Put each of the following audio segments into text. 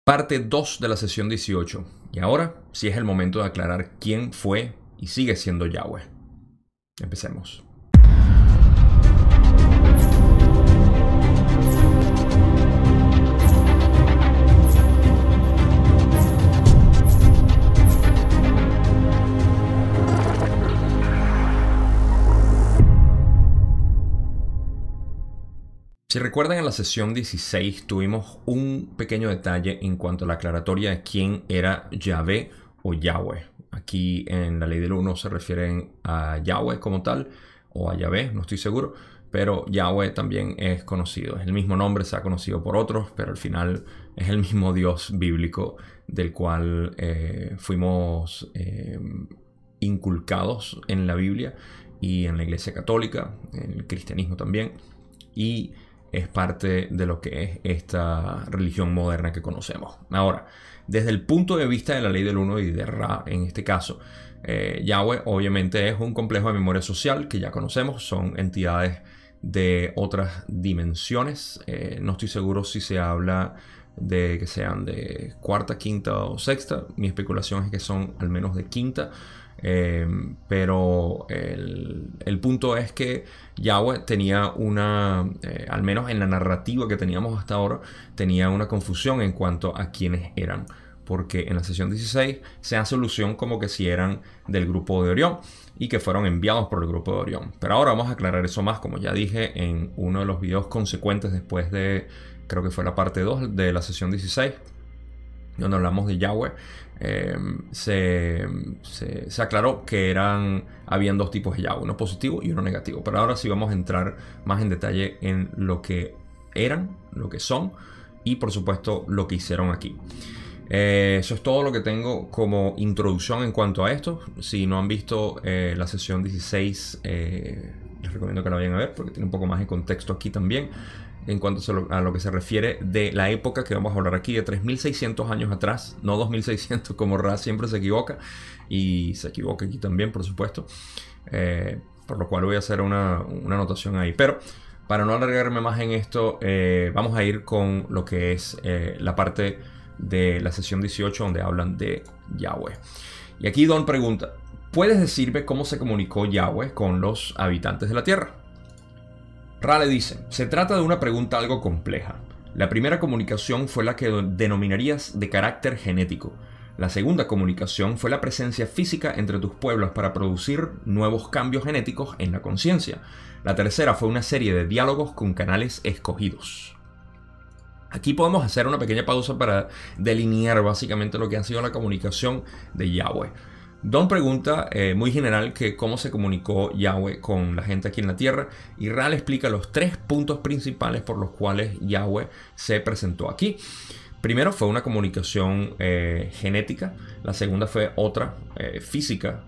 Parte 2 de la sesión 18. Y ahora sí es el momento de aclarar quién fue y sigue siendo Yahweh. Empecemos. Si recuerdan, en la sesión 16 tuvimos un pequeño detalle en cuanto a la aclaratoria de quién era Yahvé o Yahweh. Aquí en la ley del 1 se refieren a Yahweh como tal o a Yahvé, no estoy seguro, pero Yahweh también es conocido. Es el mismo nombre, se ha conocido por otros, pero al final es el mismo Dios bíblico del cual fuimos inculcados en la Biblia y en la Iglesia Católica, en el cristianismo también, y es parte de lo que es esta religión moderna que conocemos. Ahora, desde el punto de vista de la ley del 1 y de Ra, en este caso, Yahweh obviamente es un complejo de memoria social que ya conocemos, son entidades de otras dimensiones. No estoy seguro si se habla de que sean de cuarta, quinta o sexta. Mi especulación es que son al menos de quinta. Pero el punto es que Yahweh tenía una, al menos en la narrativa que teníamos hasta ahora, tenía una confusión en cuanto a quiénes eran. Porque en la sesión 16 se hace alusión como que si eran del grupo de Orión y que fueron enviados por el grupo de Orión. Pero ahora vamos a aclarar eso más, como ya dije en uno de los videos consecuentes después de, creo que fue la parte 2 de la sesión 16, donde hablamos de Yahweh. Se aclaró que habían dos tipos de Yahweh, uno positivo y uno negativo. Pero ahora sí vamos a entrar más en detalle en lo que eran, lo que son y por supuesto lo que hicieron aquí. Eso es todo lo que tengo como introducción en cuanto a esto. Si no han visto la sesión 16, les recomiendo que la vayan a ver porque tiene un poco más de contexto aquí también. En cuanto a lo que se refiere de la época que vamos a hablar aquí, de 3600 años atrás, no 2600 como Ra siempre se equivoca, y se equivoca aquí también, por supuesto, por lo cual voy a hacer una anotación ahí. Pero para no alargarme más en esto, vamos a ir con lo que es la parte de la sesión 18 donde hablan de Yahweh. Y aquí Don pregunta: ¿puedes decirme cómo se comunicó Yahweh con los habitantes de la tierra? Ra le dice: se trata de una pregunta algo compleja. La primera comunicación fue la que denominarías de carácter genético. La segunda comunicación fue la presencia física entre tus pueblos para producir nuevos cambios genéticos en la conciencia. La tercera fue una serie de diálogos con canales escogidos. Aquí podemos hacer una pequeña pausa para delinear básicamente lo que ha sido la comunicación de Yahweh. Don pregunta muy general que cómo se comunicó Yahweh con la gente aquí en la tierra, y Ra le explica los tres puntos principales por los cuales Yahweh se presentó aquí. Primero fue una comunicación genética, la segunda fue otra física,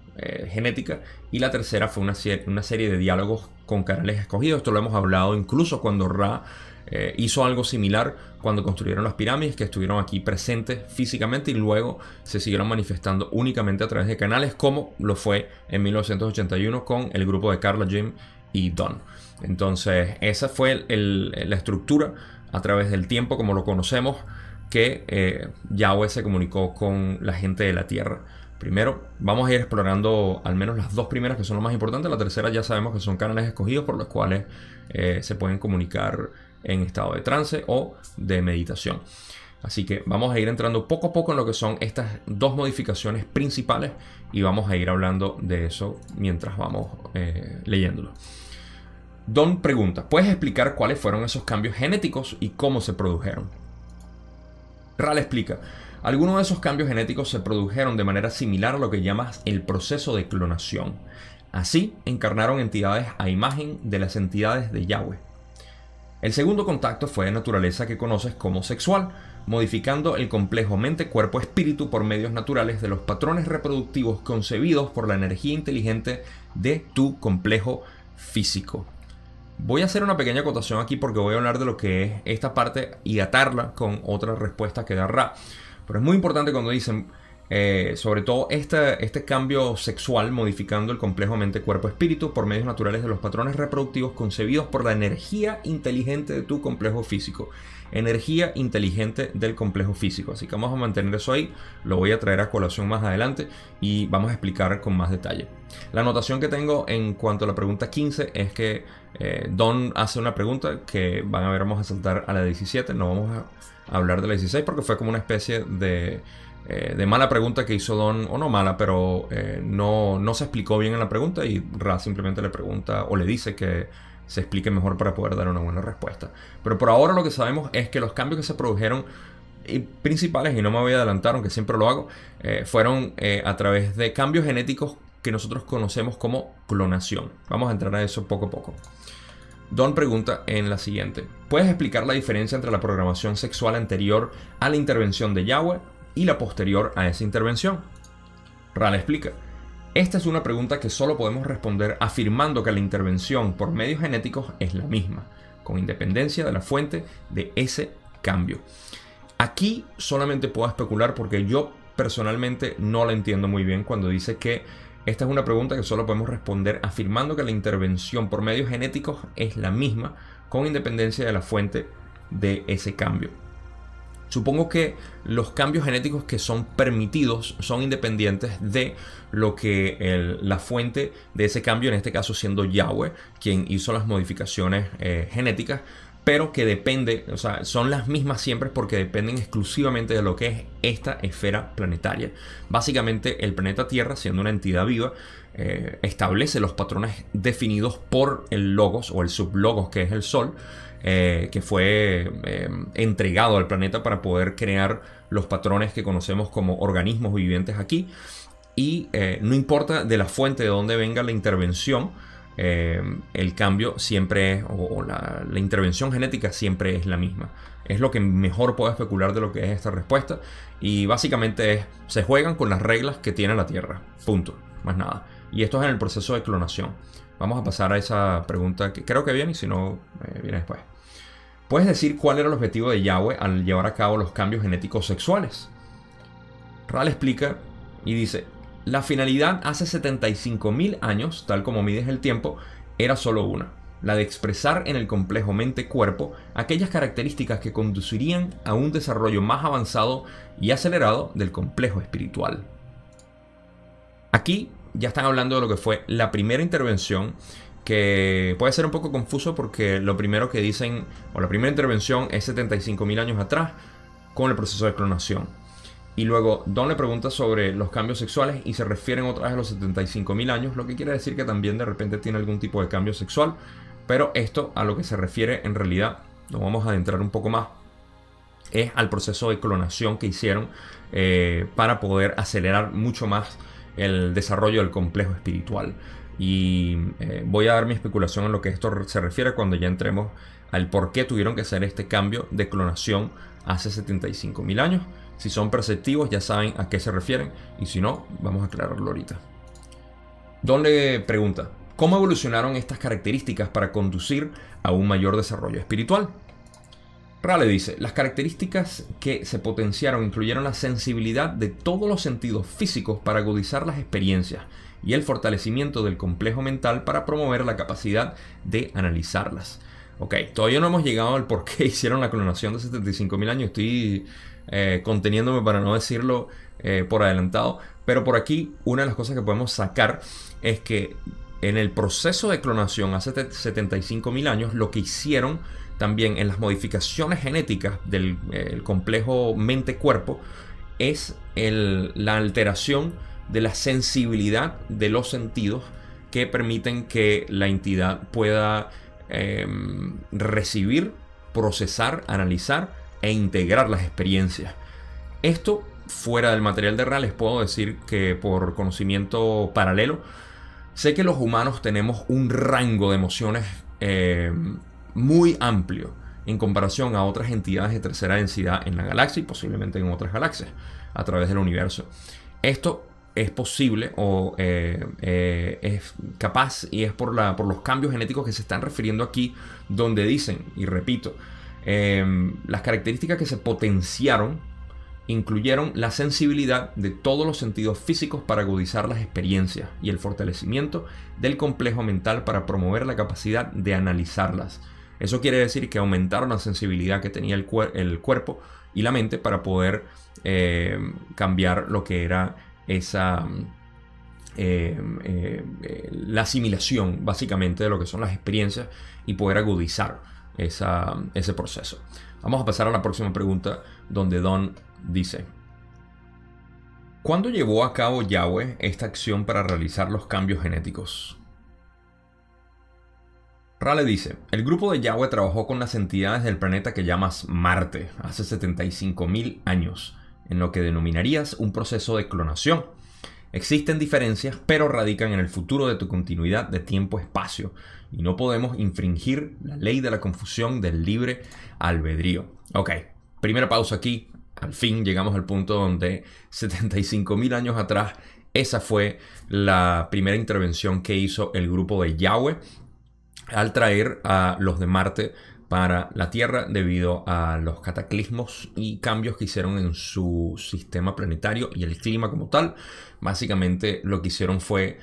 genética, y la tercera fue una serie de diálogos con canales escogidos. Esto lo hemos hablado incluso cuando Ra hizo algo similar cuando construyeron las pirámides, que estuvieron aquí presentes físicamente y luego se siguieron manifestando únicamente a través de canales, como lo fue en 1981 con el grupo de Carla, Jim y Don. Entonces esa fue la estructura a través del tiempo como lo conocemos, que Yahweh se comunicó con la gente de la tierra. Primero vamos a ir explorando al menos las dos primeras, que son lo más importante. La tercera ya sabemos que son canales escogidos por los cuales se pueden comunicar en estado de trance o de meditación. Así que vamos a ir entrando poco a poco en lo que son estas dos modificaciones principales y vamos a ir hablando de eso mientras vamos leyéndolo. Don pregunta: ¿puedes explicar cuáles fueron esos cambios genéticos y cómo se produjeron? Ra le explica: algunos de esos cambios genéticos se produjeron de manera similar a lo que llamas el proceso de clonación. Así encarnaron entidades a imagen de las entidades de Yahweh. El segundo contacto fue de naturaleza que conoces como sexual, modificando el complejo mente-cuerpo-espíritu por medios naturales de los patrones reproductivos concebidos por la energía inteligente de tu complejo físico. Voy a hacer una pequeña acotación aquí porque voy a hablar de lo que es esta parte y atarla con otra respuesta que da Ra. Pero es muy importante cuando dicen sobre todo este cambio sexual modificando el complejo mente-cuerpo-espíritu por medios naturales de los patrones reproductivos concebidos por la energía inteligente de tu complejo físico. Energía inteligente del complejo físico. Así que vamos a mantener eso ahí. Lo voy a traer a colación más adelante y vamos a explicar con más detalle. La anotación que tengo en cuanto a la pregunta 15 es que Don hace una pregunta que van a ver, vamos a saltar a la 17. No vamos a hablar de la 16 porque fue como una especie de mala pregunta que hizo Don, o no mala, pero no se explicó bien en la pregunta y Ra simplemente le pregunta o le dice que se explique mejor para poder dar una buena respuesta. Pero por ahora lo que sabemos es que los cambios que se produjeron principales, y no me voy a adelantar aunque siempre lo hago, fueron a través de cambios genéticos que nosotros conocemos como clonación. Vamos a entrar a eso poco a poco. Don pregunta en la siguiente: ¿puedes explicar la diferencia entre la programación sexual anterior a la intervención de Yahweh y la posterior a esa intervención? Ra le explica: esta es una pregunta que solo podemos responder afirmando que la intervención por medios genéticos es la misma, con independencia de la fuente de ese cambio. Aquí solamente puedo especular porque yo personalmente no la entiendo muy bien cuando dice que esta es una pregunta que solo podemos responder afirmando que la intervención por medios genéticos es la misma, con independencia de la fuente de ese cambio. Supongo que los cambios genéticos que son permitidos son independientes de lo que la fuente de ese cambio, en este caso siendo Yahweh, quien hizo las modificaciones genéticas, pero que depende, o sea, son las mismas siempre porque dependen exclusivamente de lo que es esta esfera planetaria. Básicamente el planeta Tierra, siendo una entidad viva, establece los patrones definidos por el logos o el sublogos, que es el Sol, que fue entregado al planeta para poder crear los patrones que conocemos como organismos vivientes aquí. Y no importa de la fuente de donde venga la intervención, el cambio siempre es, o la intervención genética siempre es la misma. Es lo que mejor puedo especular de lo que es esta respuesta. Y básicamente es: se juegan con las reglas que tiene la Tierra. Punto. Más nada. Y esto es en el proceso de clonación. Vamos a pasar a esa pregunta que creo que viene, y si no, viene después. ¿Puedes decir cuál era el objetivo de Yahweh al llevar a cabo los cambios genéticos sexuales? Ra le explica y dice: la finalidad hace 75.000 años, tal como mides el tiempo, era solo una: la de expresar en el complejo mente-cuerpo aquellas características que conducirían a un desarrollo más avanzado y acelerado del complejo espiritual. Aquí ya están hablando de lo que fue la primera intervención, que puede ser un poco confuso porque lo primero que dicen, o la primera intervención, es 75.000 años atrás con el proceso de clonación. Y luego Don le pregunta sobre los cambios sexuales y se refieren otra vez a los 75.000 años, lo que quiere decir que también de repente tiene algún tipo de cambio sexual. Pero esto a lo que se refiere en realidad, nos vamos a adentrar un poco más, es al proceso de clonación que hicieron para poder acelerar mucho más el desarrollo del complejo espiritual. Y voy a dar mi especulación en lo que esto se refiere cuando ya entremos al por qué tuvieron que hacer este cambio de clonación hace 75.000 años. Si son perceptivos ya saben a qué se refieren, y si no, vamos a aclararlo ahorita. Don le pregunta: ¿cómo evolucionaron estas características para conducir a un mayor desarrollo espiritual? Ra le dice: las características que se potenciaron incluyeron la sensibilidad de todos los sentidos físicos para agudizar las experiencias y el fortalecimiento del complejo mental para promover la capacidad de analizarlas. Ok, todavía no hemos llegado al por qué hicieron la clonación de 75.000 años. Estoy conteniéndome para no decirlo por adelantado. Pero por aquí una de las cosas que podemos sacar es que en el proceso de clonación hace 75.000 años, lo que hicieron también en las modificaciones genéticas del complejo mente-cuerpo es la alteración de la sensibilidad de los sentidos que permiten que la entidad pueda recibir, procesar, analizar e integrar las experiencias. Esto, fuera del material de Ra, les puedo decir que por conocimiento paralelo, sé que los humanos tenemos un rango de emociones muy amplio en comparación a otras entidades de tercera densidad en la galaxia y posiblemente en otras galaxias a través del universo. Esto es posible o es capaz, y es por los cambios genéticos que se están refiriendo aquí, donde dicen, y repito, las características que se potenciaron incluyeron la sensibilidad de todos los sentidos físicos para agudizar las experiencias y el fortalecimiento del complejo mental para promover la capacidad de analizarlas. Eso quiere decir que aumentaron la sensibilidad que tenía el cuerpo y la mente para poder cambiar lo que era esa la asimilación básicamente de lo que son las experiencias y poder agudizar ese proceso. Vamos a pasar a la próxima pregunta, donde Don dice: ¿cuándo llevó a cabo Yahweh esta acción para realizar los cambios genéticos? Rale dice: el grupo de Yahweh trabajó con las entidades del planeta que llamas Marte hace 75.000 años, en lo que denominarías un proceso de clonación. Existen diferencias, pero radican en el futuro de tu continuidad de tiempo-espacio, y no podemos infringir la ley de la confusión del libre albedrío. Ok, primera pausa aquí. Al fin llegamos al punto donde 75.000 años atrás, esa fue la primera intervención que hizo el grupo de Yahweh al traer a los de Marte para la Tierra debido a los cataclismos y cambios que hicieron en su sistema planetario y el clima como tal. Básicamente lo que hicieron fue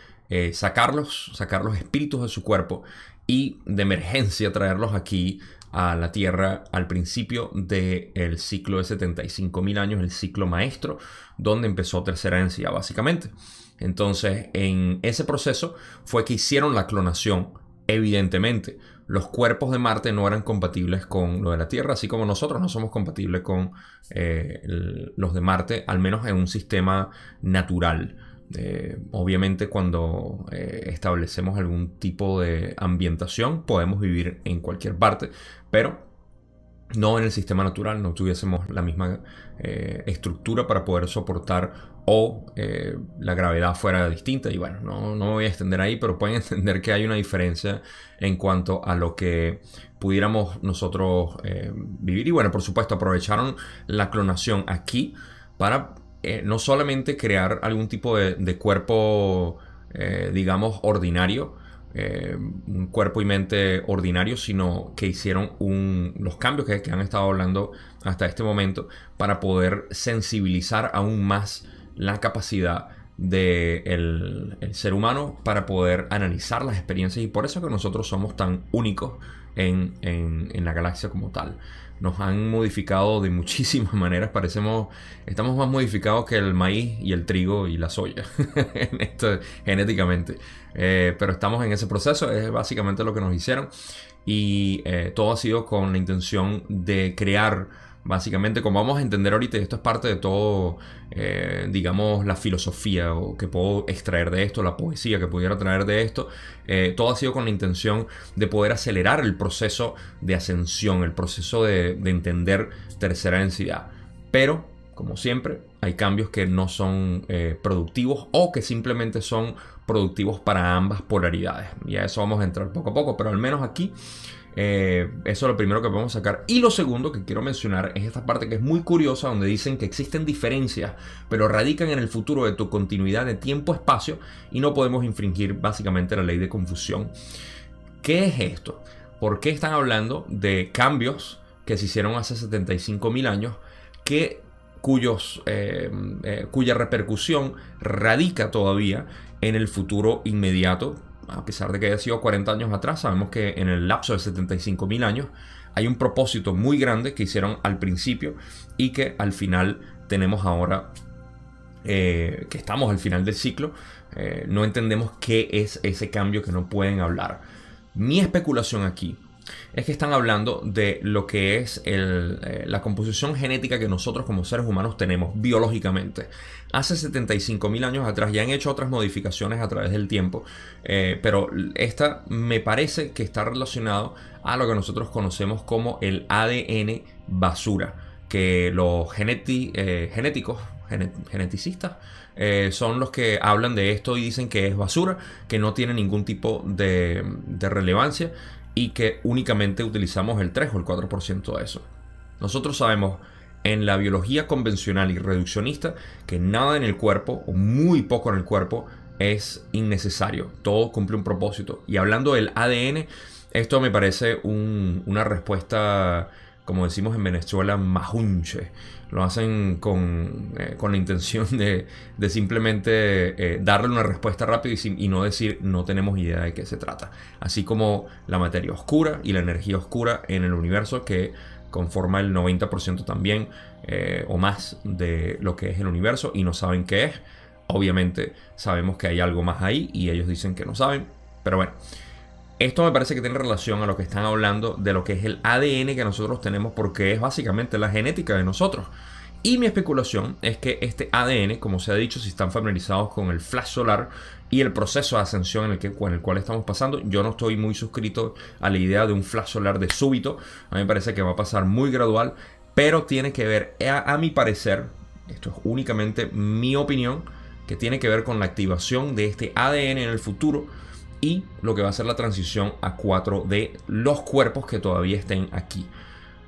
sacar los espíritus de su cuerpo y de emergencia traerlos aquí a la Tierra al principio del ciclo de 75.000 años, el ciclo maestro, donde empezó tercera densidad básicamente. Entonces, en ese proceso fue que hicieron la clonación. Evidentemente, los cuerpos de Marte no eran compatibles con lo de la Tierra, así como nosotros no somos compatibles con los de Marte, al menos en un sistema natural. Obviamente, cuando establecemos algún tipo de ambientación, podemos vivir en cualquier parte, pero no en el sistema natural, no tuviésemos la misma estructura para poder soportar, o la gravedad fuera distinta. Y bueno, no me voy a extender ahí, pero pueden entender que hay una diferencia en cuanto a lo que pudiéramos nosotros vivir. Y bueno, por supuesto, aprovecharon la clonación aquí para no solamente crear algún tipo de cuerpo, digamos, ordinario, un cuerpo y mente ordinario, sino que hicieron los cambios que han estado hablando hasta este momento para poder sensibilizar aún más la capacidad del ser humano para poder analizar las experiencias, y por eso que nosotros somos tan únicos en la galaxia como tal. Nos han modificado de muchísimas maneras. Estamos más modificados que el maíz y el trigo y la soya genéticamente. Pero estamos en ese proceso. Es básicamente lo que nos hicieron. Y todo ha sido con la intención de crear, básicamente, como vamos a entender ahorita, y esto es parte de todo, digamos, la filosofía o que puedo extraer de esto, la poesía que pudiera traer de esto, todo ha sido con la intención de poder acelerar el proceso de ascensión, el proceso de entender tercera densidad. Pero, como siempre, hay cambios que no son productivos, o que simplemente son productivos para ambas polaridades. Y a eso vamos a entrar poco a poco, pero al menos aquí eso es lo primero que podemos sacar. Y lo segundo que quiero mencionar es esta parte que es muy curiosa, donde dicen que existen diferencias, pero radican en el futuro de tu continuidad de tiempo-espacio, y no podemos infringir básicamente la ley de confusión. ¿Qué es esto? ¿Por qué están hablando de cambios que se hicieron hace 75.000 años cuya repercusión radica todavía en el futuro inmediato? A pesar de que haya sido 40 años atrás, sabemos que en el lapso de 75.000 años hay un propósito muy grande que hicieron al principio, y que al final tenemos ahora, que estamos al final del ciclo. No entendemos qué es ese cambio que no pueden hablar. Mi especulación aquí es que están hablando de lo que es la composición genética que nosotros como seres humanos tenemos biológicamente. Hace 75.000 años atrás ya han hecho otras modificaciones a través del tiempo, pero esta me parece que está relacionado a lo que nosotros conocemos como el ADN basura, que los geneticistas son los que hablan de esto y dicen que es basura, que no tiene ningún tipo de relevancia, y que únicamente utilizamos el 3 o el 4% de eso. Nosotros sabemos en la biología convencional y reduccionista que nada en el cuerpo, o muy poco en el cuerpo, es innecesario. Todo cumple un propósito. Y hablando del ADN, esto me parece una respuesta como decimos en Venezuela, majunche. Lo hacen con la intención de simplemente darle una respuesta rápida y no decir no tenemos idea de qué se trata. Así como la materia oscura y la energía oscura en el universo, que conforma el 90% también o más de lo que es el universo, y no saben qué es. Obviamente sabemos que hay algo más ahí y ellos dicen que no saben, pero bueno. Esto me parece que tiene relación a lo que están hablando de lo que es el ADN que nosotros tenemos, porque es básicamente la genética de nosotros. Y mi especulación es que este ADN, como se ha dicho, si están familiarizados con el flash solar y el proceso de ascensión en el cual estamos pasando, yo no estoy muy suscrito a la idea de un flash solar de súbito. A mí me parece que va a pasar muy gradual, pero tiene que ver, a mi parecer, esto es únicamente mi opinión, que tiene que ver con la activación de este ADN en el futuro y lo que va a ser la transición a 4 de los cuerpos que todavía estén aquí.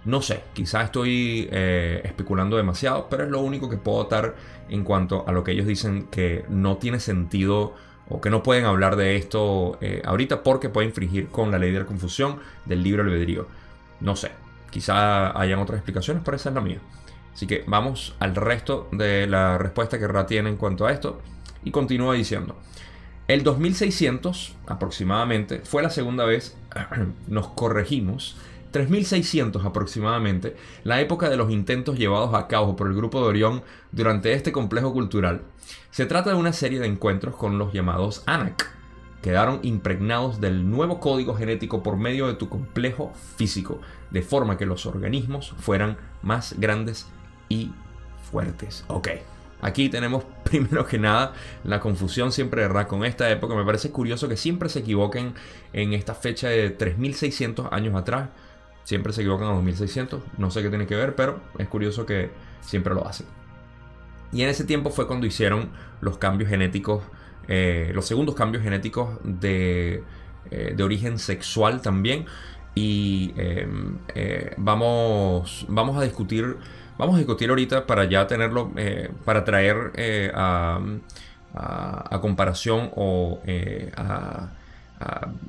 No sé, quizás estoy especulando demasiado, pero es lo único que puedo dar en cuanto a lo que ellos dicen que no tiene sentido o que no pueden hablar de esto ahorita porque puede infringir con la ley de la confusión del libre albedrío. No sé, quizás hayan otras explicaciones, pero esa es la mía. Así que vamos al resto de la respuesta que Ra tiene en cuanto a esto y continúa diciendo: el 2600 aproximadamente fue la segunda vez, nos corregimos, 3600 aproximadamente, la época de los intentos llevados a cabo por el grupo de Orión durante este complejo cultural. Se trata de una serie de encuentros con los llamados Anak. Quedaron impregnados del nuevo código genético por medio de tu complejo físico, de forma que los organismos fueran más grandes y fuertes. Ok. Aquí tenemos primero que nada la confusión siempre de Ra con esta época. Me parece curioso que siempre se equivoquen en esta fecha de 3600 años atrás. Siempre se equivocan a 2600. No sé qué tiene que ver, pero es curioso que siempre lo hacen. Y en ese tiempo fue cuando hicieron los cambios genéticos, los segundos cambios genéticos de origen sexual también. Y vamos a discutir ahorita para ya tenerlo, para traer a comparación o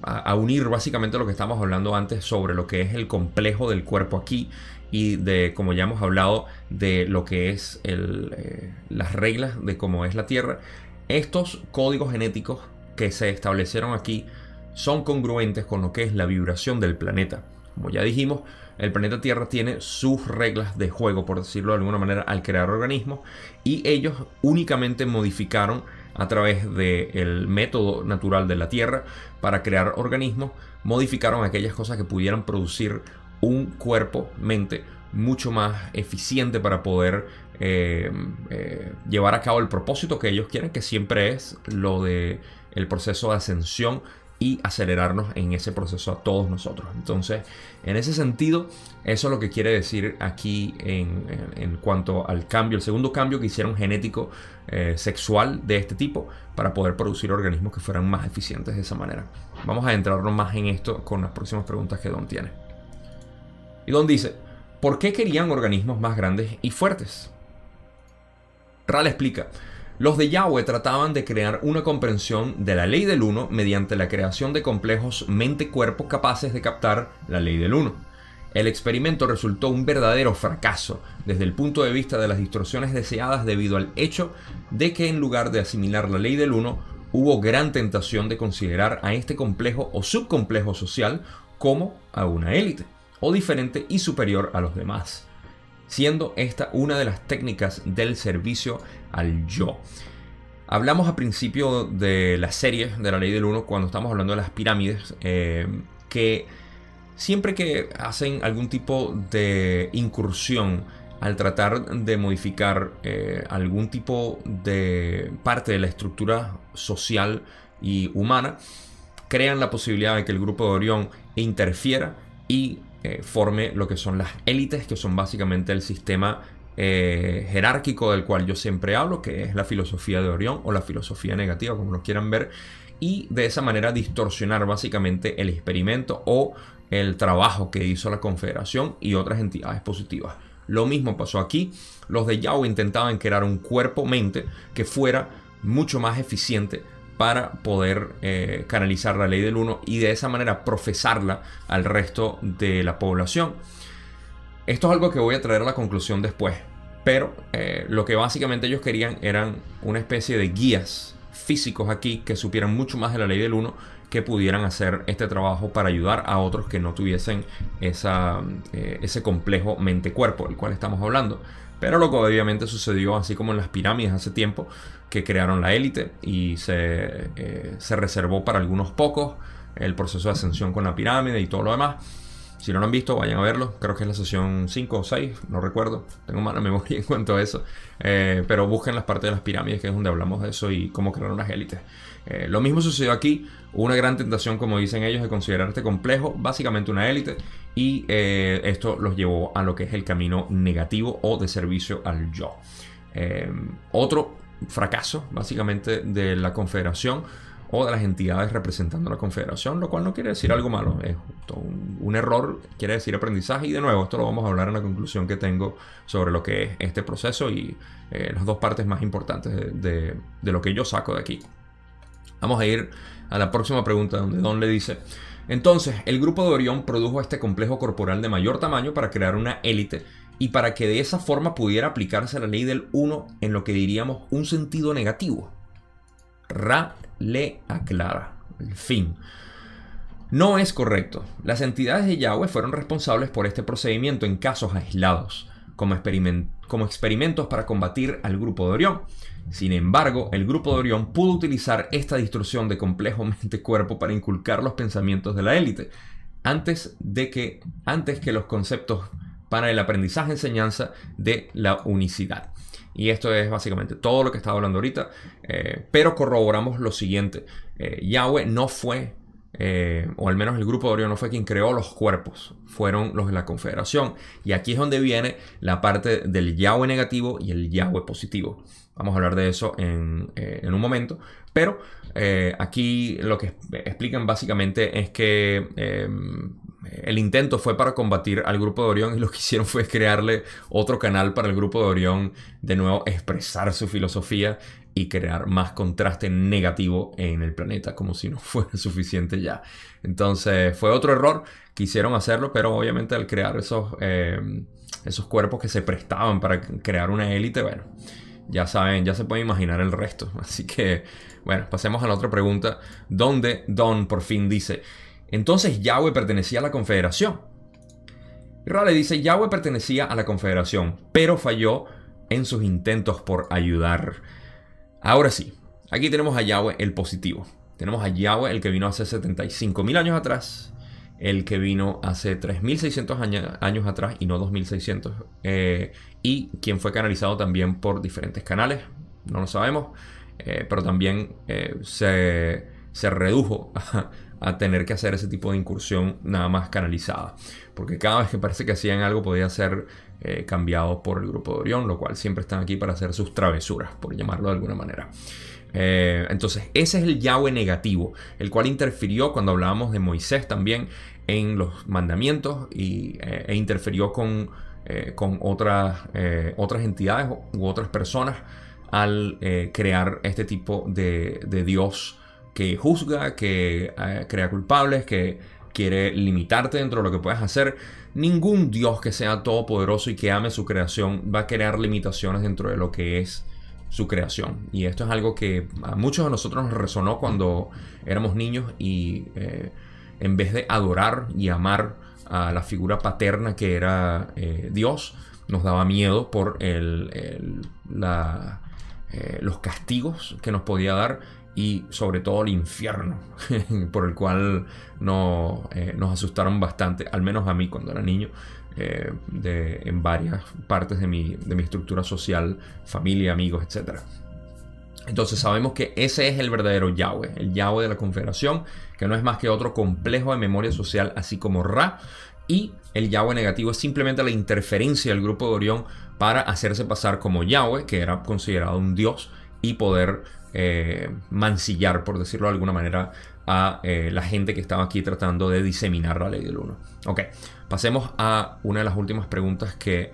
a unir básicamente lo que estamos hablando antes sobre lo que es el complejo del cuerpo aquí y de, como ya hemos hablado, de lo que es las reglas de cómo es la Tierra. Estos códigos genéticos que se establecieron aquí son congruentes con lo que es la vibración del planeta. Como ya dijimos, el planeta Tierra tiene sus reglas de juego, por decirlo de alguna manera, al crear organismos, y ellos únicamente modificaron a través del método natural de la Tierra para crear organismos, modificaron aquellas cosas que pudieran producir un cuerpo-mente mucho más eficiente para poder llevar a cabo el propósito que ellos quieren, que siempre es lo de el proceso de ascensión y acelerarnos en ese proceso a todos nosotros. Entonces, en ese sentido, eso es lo que quiere decir aquí en cuanto al cambio, el segundo cambio que hicieron genético sexual de este tipo para poder producir organismos que fueran más eficientes de esa manera. Vamos a adentrarnos más en esto con las próximas preguntas que Don tiene. Y Don dice: ¿por qué querían organismos más grandes y fuertes? Ra le explica: los de Yahweh trataban de crear una comprensión de la ley del uno mediante la creación de complejos mente-cuerpo capaces de captar la ley del uno. El experimento resultó un verdadero fracaso desde el punto de vista de las distorsiones deseadas debido al hecho de que en lugar de asimilar la ley del uno, hubo gran tentación de considerar a este complejo o subcomplejo social como a una élite, o diferente y superior a los demás, siendo esta una de las técnicas del servicio al yo. Hablamos al principio de la serie de la ley del uno cuando estamos hablando de las pirámides, que siempre que hacen algún tipo de incursión al tratar de modificar algún tipo de parte de la estructura social y humana, crean la posibilidad de que el grupo de Orión interfiera y forme lo que son las élites, que son básicamente el sistema jerárquico del cual yo siempre hablo, que es la filosofía de Orión o la filosofía negativa, como lo quieran ver, y de esa manera distorsionar básicamente el experimento o el trabajo que hizo la Confederación y otras entidades positivas. Lo mismo pasó aquí. Los de Yahweh intentaban crear un cuerpo-mente que fuera mucho más eficiente para poder canalizar la ley del uno y de esa manera profesarla al resto de la población. Esto es algo que voy a traer a la conclusión después, pero lo que básicamente ellos querían eran una especie de guías físicos aquí que supieran mucho más de la ley del uno, que pudieran hacer este trabajo para ayudar a otros que no tuviesen ese complejo mente-cuerpo del cual estamos hablando. Pero lo que obviamente sucedió, así como en las pirámides hace tiempo, que crearon la élite y se reservó para algunos pocos el proceso de ascensión con la pirámide y todo lo demás. Si no lo han visto, vayan a verlo. Creo que es la sesión 5 o 6, no recuerdo. Tengo mala memoria en cuanto a eso. Pero busquen las partes de las pirámides, que es donde hablamos de eso y cómo crearon las élites. Lo mismo sucedió aquí. Hubo una gran tentación, como dicen ellos, de considerar este complejo básicamente una élite. Y esto los llevó a lo que es el camino negativo o de servicio al yo. Otro fracaso, básicamente, de la Confederación o de las entidades representando la Confederación, lo cual no quiere decir algo malo, es un error, quiere decir aprendizaje. Y de nuevo, esto lo vamos a hablar en la conclusión que tengo sobre lo que es este proceso y las dos partes más importantes de lo que yo saco de aquí. Vamos a ir a la próxima pregunta, donde Don le dice: entonces, el grupo de Orión produjo este complejo corporal de mayor tamaño para crear una élite y para que de esa forma pudiera aplicarse la ley del uno en lo que diríamos un sentido negativo. Ra le aclara: el fin. No es correcto. Las entidades de Yahweh fueron responsables por este procedimiento en casos aislados, como experimentos para combatir al grupo de Orión. Sin embargo, el grupo de Orión pudo utilizar esta distorsión de complejo mente-cuerpo para inculcar los pensamientos de la élite, antes que los conceptos para el aprendizaje-enseñanza de la unicidad. Y esto es básicamente todo lo que estaba hablando ahorita, pero corroboramos lo siguiente: Yahweh no fue, o al menos el grupo de Orión no fue quien creó los cuerpos, fueron los de la Confederación. Y aquí es donde viene la parte del Yahweh negativo y el Yahweh positivo. Vamos a hablar de eso en un momento, pero aquí lo que explican básicamente es que el intento fue para combatir al grupo de Orión, y lo que hicieron fue crearle otro canal para el grupo de Orión, de nuevo expresar su filosofía y crear más contraste negativo en el planeta, como si no fuera suficiente ya. Entonces fue otro error, quisieron hacerlo, pero obviamente al crear esos cuerpos que se prestaban para crear una élite, bueno, ya saben, ya se pueden imaginar el resto. Así que, bueno, pasemos a la otra pregunta, donde Don por fin dice: entonces Yahweh pertenecía a la Confederación. Ra le dice: Yahweh pertenecía a la Confederación, pero falló en sus intentos por ayudar. Ahora sí, aquí tenemos a Yahweh el positivo. Tenemos a Yahweh, el que vino hace 75.000 años atrás, el que vino hace 3.600 años atrás y no 2.600, y quien fue canalizado también por diferentes canales, no lo sabemos, pero también se redujo a tener que hacer ese tipo de incursión nada más canalizada, porque cada vez que parece que hacían algo podía ser cambiado por el grupo de Orión, lo cual siempre están aquí para hacer sus travesuras, por llamarlo de alguna manera. Entonces ese es el Yahweh negativo, el cual interfirió cuando hablábamos de Moisés también en los mandamientos e interfirió con otras entidades u otras personas al crear este tipo de Dios que juzga, que crea culpables, que quiere limitarte dentro de lo que puedes hacer. Ningún Dios que sea todopoderoso y que ame su creación va a crear limitaciones dentro de lo que es su creación. Y esto es algo que a muchos de nosotros nos resonó cuando éramos niños y en vez de adorar y amar a la figura paterna que era Dios, nos daba miedo por los castigos que nos podía dar, y sobre todo el infierno por el cual nos asustaron bastante, al menos a mí cuando era niño, en varias partes de mi estructura social, familia, amigos, etc. Entonces sabemos que ese es el verdadero Yahweh, el Yahweh de la Confederación, que no es más que otro complejo de memoria social, así como Ra. Y el Yahweh negativo es simplemente la interferencia del grupo de Orión para hacerse pasar como Yahweh, que era considerado un dios, y poder mancillar, por decirlo de alguna manera, a la gente que estaba aquí tratando de diseminar la ley del uno. Ok, pasemos a una de las últimas preguntas que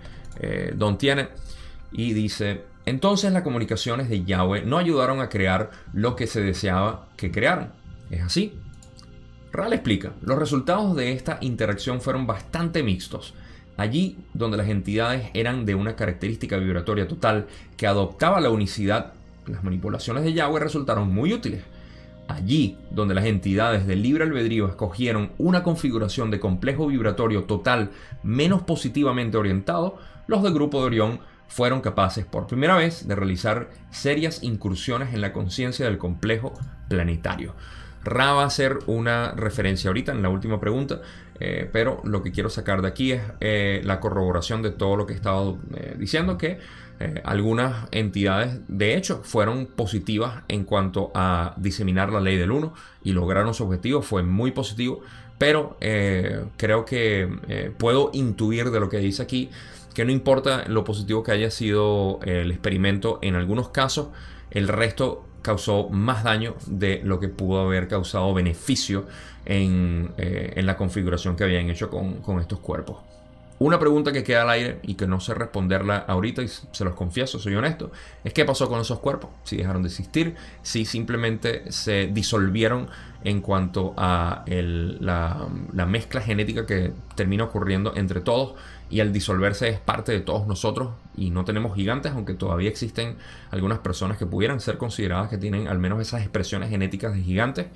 Don tiene, y dice: entonces las comunicaciones de Yahweh no ayudaron a crear lo que se deseaba que crearan. ¿Es así? Ra le explica: los resultados de esta interacción fueron bastante mixtos. Allí donde las entidades eran de una característica vibratoria total que adoptaba la unicidad, las manipulaciones de Yahweh resultaron muy útiles. Allí donde las entidades del libre albedrío escogieron una configuración de complejo vibratorio total menos positivamente orientado, los del grupo de Orión fueron capaces por primera vez de realizar serias incursiones en la conciencia del complejo planetario. Ra va a hacer una referencia ahorita en la última pregunta, pero lo que quiero sacar de aquí es la corroboración de todo lo que he estado diciendo, que algunas entidades de hecho fueron positivas en cuanto a diseminar la ley del uno y lograron su objetivo, fue muy positivo, pero creo que puedo intuir de lo que dice aquí que no importa lo positivo que haya sido el experimento, en algunos casos el resto causó más daño de lo que pudo haber causado beneficio en la configuración que habían hecho con estos cuerpos. Una pregunta que queda al aire y que no sé responderla ahorita, y se los confieso, soy honesto, es qué pasó con esos cuerpos. Si dejaron de existir, si simplemente se disolvieron en cuanto a la mezcla genética que termina ocurriendo entre todos, y al disolverse es parte de todos nosotros y no tenemos gigantes, aunque todavía existen algunas personas que pudieran ser consideradas que tienen al menos esas expresiones genéticas de gigantes,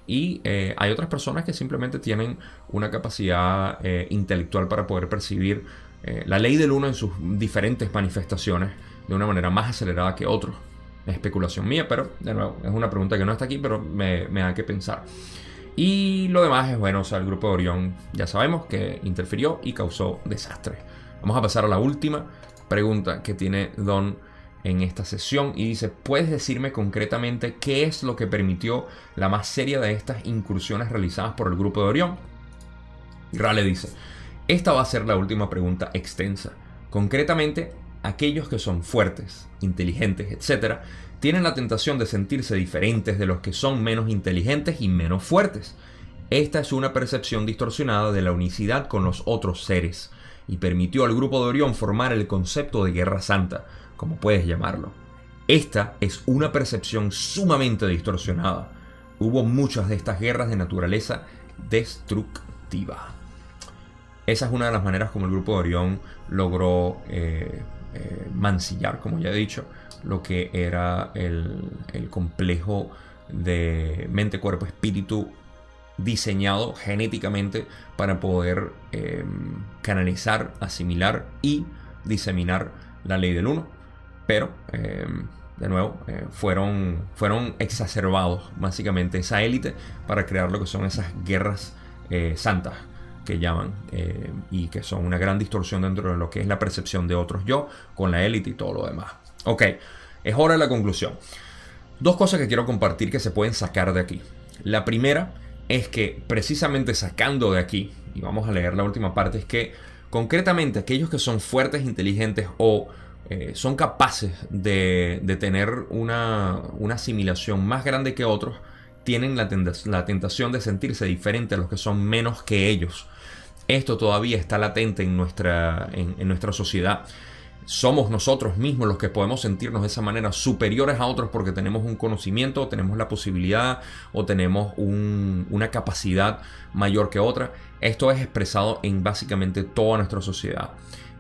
y hay otras personas que simplemente tienen una capacidad intelectual para poder percibir la ley del uno en sus diferentes manifestaciones de una manera más acelerada que otros. Es especulación mía, pero de nuevo es una pregunta que no está aquí, pero me da que pensar. Y lo demás es, bueno, o sea, el grupo de Orión ya sabemos que interfirió y causó desastre. Vamos a pasar a la última pregunta que tiene Don en esta sesión y dice: ¿puedes decirme concretamente qué es lo que permitió la más seria de estas incursiones realizadas por el grupo de Orión? Y Ra le dice: esta va a ser la última pregunta extensa. Concretamente, aquellos que son fuertes, inteligentes, etc., tienen la tentación de sentirse diferentes de los que son menos inteligentes y menos fuertes. Esta es una percepción distorsionada de la unicidad con los otros seres, y permitió al grupo de Orión formar el concepto de guerra santa, como puedes llamarlo. Esta es una percepción sumamente distorsionada. Hubo muchas de estas guerras de naturaleza destructiva. Esa es una de las maneras como el grupo de Orión logró mancillar, como ya he dicho, lo que era el complejo de mente, cuerpo, espíritu diseñado genéticamente para poder canalizar, asimilar y diseminar la ley del uno. Pero, de nuevo, fueron exacerbados básicamente esa élite para crear lo que son esas guerras santas que llaman, y que son una gran distorsión dentro de lo que es la percepción de otros yo con la élite y todo lo demás. Ok, es hora de la conclusión. Dos cosas que quiero compartir que se pueden sacar de aquí. La primera es que precisamente sacando de aquí, y vamos a leer la última parte, es que concretamente aquellos que son fuertes, inteligentes o son capaces de tener una asimilación más grande que otros, tienen la tentación de sentirse diferente a los que son menos que ellos. Esto todavía está latente en nuestra sociedad. Somos nosotros mismos los que podemos sentirnos de esa manera superiores a otros porque tenemos un conocimiento, o tenemos la posibilidad, o tenemos una capacidad mayor que otra. Esto es expresado en básicamente toda nuestra sociedad.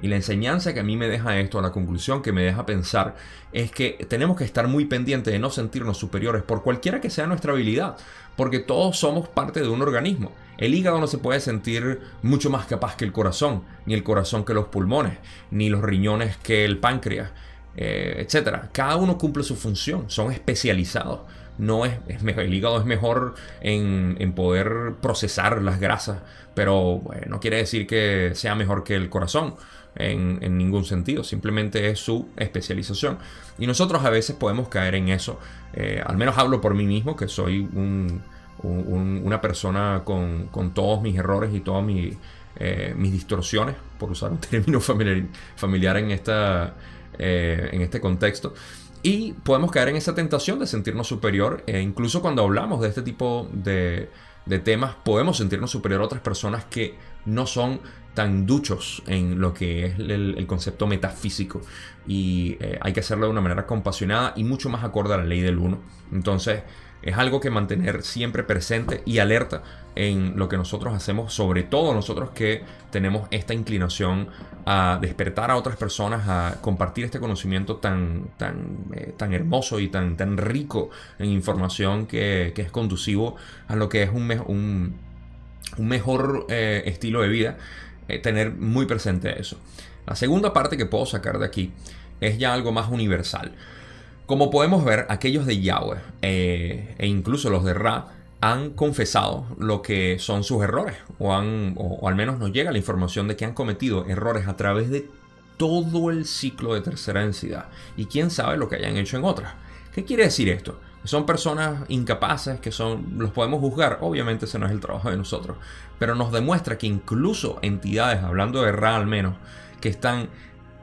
Y la enseñanza que a mí me deja esto, la conclusión que me deja pensar, es que tenemos que estar muy pendientes de no sentirnos superiores por cualquiera que sea nuestra habilidad, porque todos somos parte de un organismo. El hígado no se puede sentir mucho más capaz que el corazón, ni el corazón que los pulmones, ni los riñones que el páncreas, etc. Cada uno cumple su función, son especializados. No es mejor, el hígado es mejor en poder procesar las grasas, pero bueno, no quiere decir que sea mejor que el corazón en ningún sentido, simplemente es su especialización. Y nosotros a veces podemos caer en eso, al menos hablo por mí mismo, que soy una persona con todos mis errores y todas mis distorsiones, por usar un término familiar en este contexto. Y podemos caer en esa tentación de sentirnos superior, incluso cuando hablamos de este tipo de temas, podemos sentirnos superior a otras personas que no son tan duchos en lo que es el concepto metafísico, y hay que hacerlo de una manera compasionada y mucho más acorde a la ley del uno. Entonces es algo que mantener siempre presente y alerta en lo que nosotros hacemos, sobre todo nosotros que tenemos esta inclinación a despertar a otras personas, a compartir este conocimiento tan hermoso y tan rico en información, que es conducivo a lo que es un mejor estilo de vida. Tener muy presente eso. La segunda parte que puedo sacar de aquí es ya algo más universal. Como podemos ver, aquellos de Yahweh e incluso los de Ra han confesado lo que son sus errores, o al menos nos llega la información de que han cometido errores a través de todo el ciclo de tercera densidad, y quién sabe lo que hayan hecho en otras. ¿Qué quiere decir esto? Son personas incapaces, los podemos juzgar. Obviamente ese no es el trabajo de nosotros, pero nos demuestra que incluso entidades, hablando de Ra al menos, que están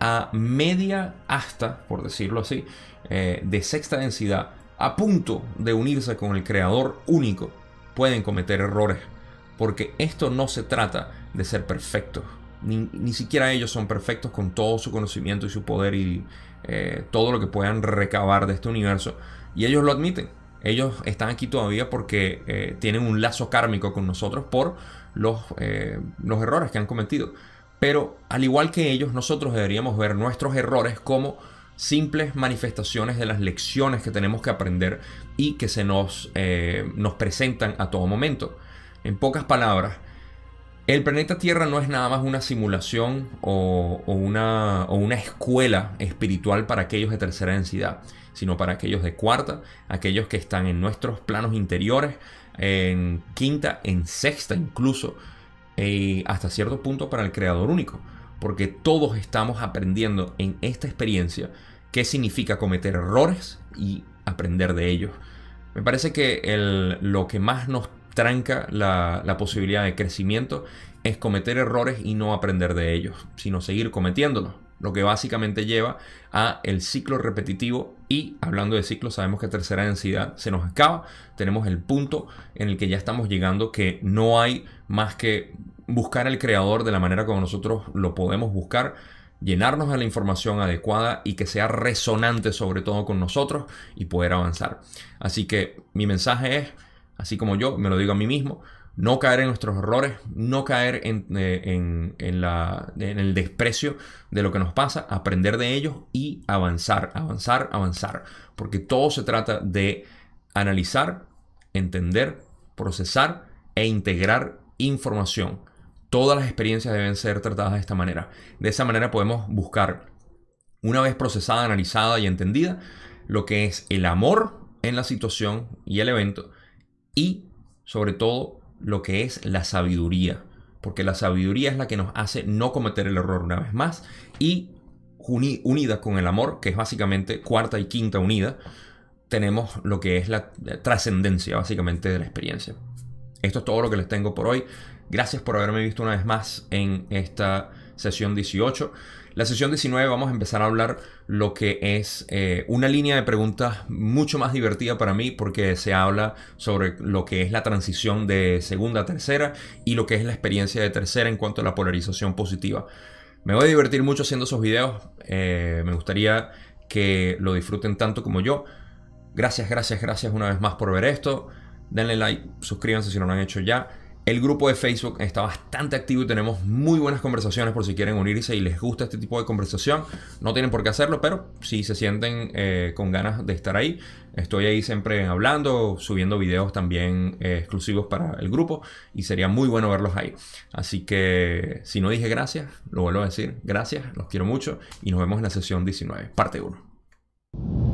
a media asta, por decirlo así, de sexta densidad, a punto de unirse con el creador único, pueden cometer errores, porque esto no se trata de ser perfectos. Ni siquiera ellos son perfectos con todo su conocimiento y su poder y todo lo que puedan recabar de este universo, y ellos lo admiten. Ellos están aquí todavía porque tienen un lazo kármico con nosotros por los errores que han cometido. Pero al igual que ellos, nosotros deberíamos ver nuestros errores como simples manifestaciones de las lecciones que tenemos que aprender y que se nos presentan a todo momento. En pocas palabras, el planeta Tierra no es nada más una simulación o una escuela espiritual para aquellos de tercera densidad, sino para aquellos de cuarta, aquellos que están en nuestros planos interiores, en quinta, en sexta incluso, hasta cierto punto para el creador único, porque todos estamos aprendiendo en esta experiencia qué significa cometer errores y aprender de ellos. Me parece que lo que más nos tranca la posibilidad de crecimiento es cometer errores y no aprender de ellos, sino seguir cometiéndolos, lo que básicamente lleva a el ciclo repetitivo. Y hablando de ciclo, sabemos que tercera densidad se nos acaba, tenemos el punto en el que ya estamos llegando, que no hay más que buscar al creador de la manera como nosotros lo podemos buscar, llenarnos de la información adecuada y que sea resonante sobre todo con nosotros, y poder avanzar. Así que mi mensaje es, así como yo me lo digo a mí mismo, no caer en nuestros errores, no caer en el desprecio de lo que nos pasa, aprender de ellos y avanzar, avanzar, avanzar. Porque todo se trata de analizar, entender, procesar e integrar información. Todas las experiencias deben ser tratadas de esta manera. De esa manera podemos buscar, una vez procesada, analizada y entendida, lo que es el amor en la situación y el evento, y sobre todo lo que es la sabiduría, porque la sabiduría es la que nos hace no cometer el error una vez más, y unida con el amor, que es básicamente cuarta y quinta unida, tenemos lo que es la trascendencia básicamente de la experiencia. Esto es todo lo que les tengo por hoy. Gracias por haberme visto una vez más en esta sesión 18. La sesión 19 vamos a empezar a hablar lo que es una línea de preguntas mucho más divertida para mí, porque se habla sobre lo que es la transición de segunda a tercera y lo que es la experiencia de tercera en cuanto a la polarización positiva. Me voy a divertir mucho haciendo esos videos. Me gustaría que lo disfruten tanto como yo. Gracias, gracias, gracias una vez más por ver esto. Denle like, suscríbanse si no lo han hecho ya. El grupo de Facebook está bastante activo y tenemos muy buenas conversaciones por si quieren unirse y les gusta este tipo de conversación. No tienen por qué hacerlo, pero si se sienten con ganas de estar ahí, estoy ahí siempre hablando, subiendo videos también exclusivos para el grupo, y sería muy bueno verlos ahí. Así que si no dije gracias, lo vuelvo a decir. Gracias, los quiero mucho y nos vemos en la sesión 19, parte 1.